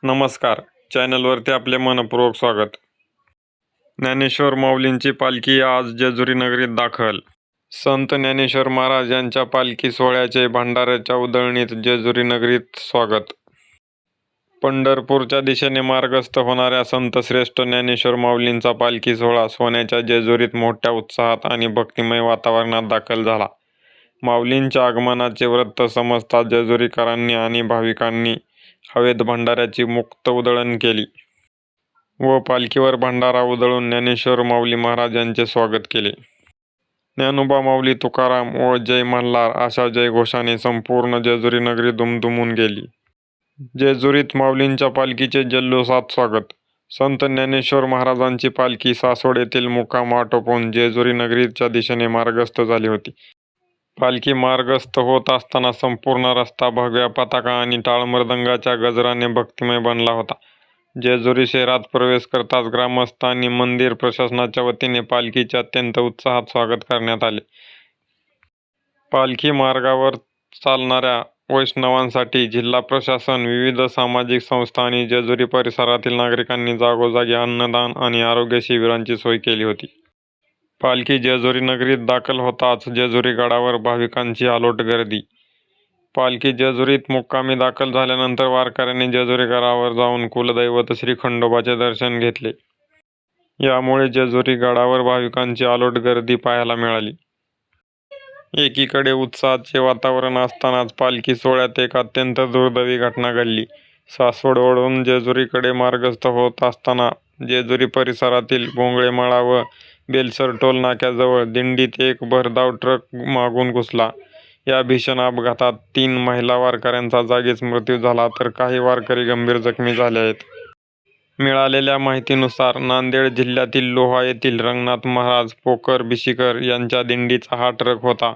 नमस्कार. चॅनलवरती आपले मनपूर्वक स्वागत. ज्ञानेश्वर माऊलींची पालखी आज जेजुरी नगरीत दाखल. संत ज्ञानेश्वर महाराज यांच्या पालखी सोहळ्याचे भंडाऱ्याच्या उधळणीत जेजुरी नगरीत स्वागत. पंढरपूरच्या दिशेने मार्गस्थ होणाऱ्या संतश्रेष्ठ ज्ञानेश्वर माऊलींचा पालखी सोहळा सोन्याच्या जेजुरीत मोठ्या उत्साहात आणि भक्तिमय वातावरणात दाखल झाला. माऊलींच्या आगमनाचे वृत्त समजताच जेजुरीकरांनी आणि भाविकांनी हवेत भंडाऱ्याची मुक्त उधळण केली व पालखीवर भंडारा उधळून ज्ञानेश्वर माऊली महाराज यांचे स्वागत केले. ज्ञानोबा माऊली तुकाराम व जय मल्हार अशा जयघोषाने संपूर्ण जेजुरी नगरी दुमदुमून गेली. जेजुरीत माऊलींच्या पालखीचे जल्लोषात स्वागत. संत ज्ञानेश्वर महाराजांची पालखी सासवड येथील मुक्काम आटोपून जेजुरी नगरीच्या दिशेने मार्गस्थ झाली होती. पालखी मार्गस्थ होत असताना संपूर्ण रस्ता भगव्या पताका आणि टाळ मृदंगाच्या गजराने भक्तिमय बनला होता. जेजुरी शहरात प्रवेश करताच ग्रामस्थ आणि मंदिर प्रशासनाच्या वतीने पालखीचे अत्यंत उत्साहात स्वागत करण्यात आले. पालखी मार्गावर चालणाऱ्या वैष्णवांसाठी जिल्हा प्रशासन, विविध सामाजिक संस्था आणि जेजुरी परिसरातील नागरिकांनी जागोजागी अन्नदान आणि आरोग्य शिबिरांची सोय केली होती. पालखी जेजुरी नगरीत दाखल होताच जेजुरी गडावर भाविकांची अलोट गर्दी. पालखी जेजुरीत मुक्कामी दाखल झाल्यानंतर वारकऱ्यांनी जेजुरी गडावर जाऊन कुलदैवत श्री खंडोबाचे दर्शन घेतले. यामुळे जेजुरी गडावर भाविकांची अलोट गर्दी पाहायला मिळाली. एकीकडे उत्साहाचे वातावरण असतानाच पालखी सोहळ्यात एक अत्यंत दुर्दैवी घटना घडली. सासवडवरून जेजुरीकडे मार्गस्थ होत असताना जेजुरी परिसरातील भोंगळेमाळा व बेलसर टोल नाक्याजवळ दिंडीत एक भरधाव ट्रक मागून घुसला. या भीषण अपघातात 3 महिला वारकऱ्यांचा जागीच मृत्यू झाला तर काही वारकरी गंभीर जखमी झाले आहेत. मिळालेल्या माहितीनुसार नांदेड जिल्ह्यातील लोहा येथील रंगनाथ महाराज पोकर बिशीकर यांच्या दिंडीचा हा ट्रक होता.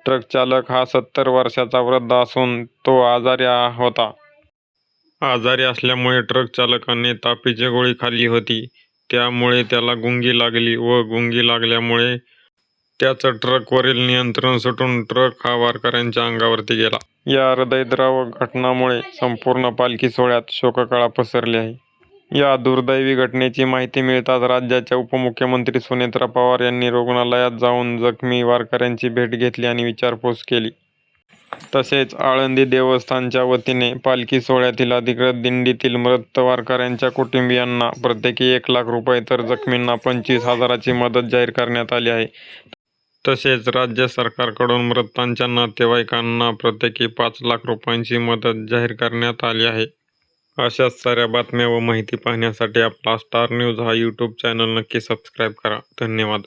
ट्रक चालक हा 70 वर्षाचा वृद्ध असून तो आजारी होता. आजारी असल्यामुळे ट्रक चालकाने तापीची गोळी खाल्ली होती. त्यामुळे त्याला गुंगी लागली व गुंगी लागल्यामुळे त्याचं ट्रकवरील नियंत्रण सुटून ट्रक हा वारकऱ्यांच्या अंगावरती गेला. या हृदयद्रावक घटनामुळे संपूर्ण पालखी सोहळ्यात शोककळा पसरली आहे. या दुर्दैवी घटनेची माहिती मिळताच राज्याच्या उपमुख्यमंत्री सुनेत्रा पवार यांनी रुग्णालयात जाऊन जखमी वारकऱ्यांची भेट घेतली आणि विचारपूस केली. तसेच आळंदी देवस्थानच्या वतीने पालखी सोहळ्यातील अधिकृत दिंडीतील मृत वारकऱ्यांच्या कुटुंबियांना प्रत्येकी 1 लाख रुपये तर जखमींना 25,000ची मदत जाहीर करण्यात आली आहे. तसेच राज्य सरकारकडून मृतांच्या नातेवाईकांना प्रत्येकी 5 लाख रुपयांची मदत जाहीर करण्यात आली आहे. अशाच साऱ्या बातम्या व माहिती पाहण्यासाठी आपला स्टार न्यूज हा यूट्यूब चॅनल नक्की सबस्क्राईब करा. धन्यवाद.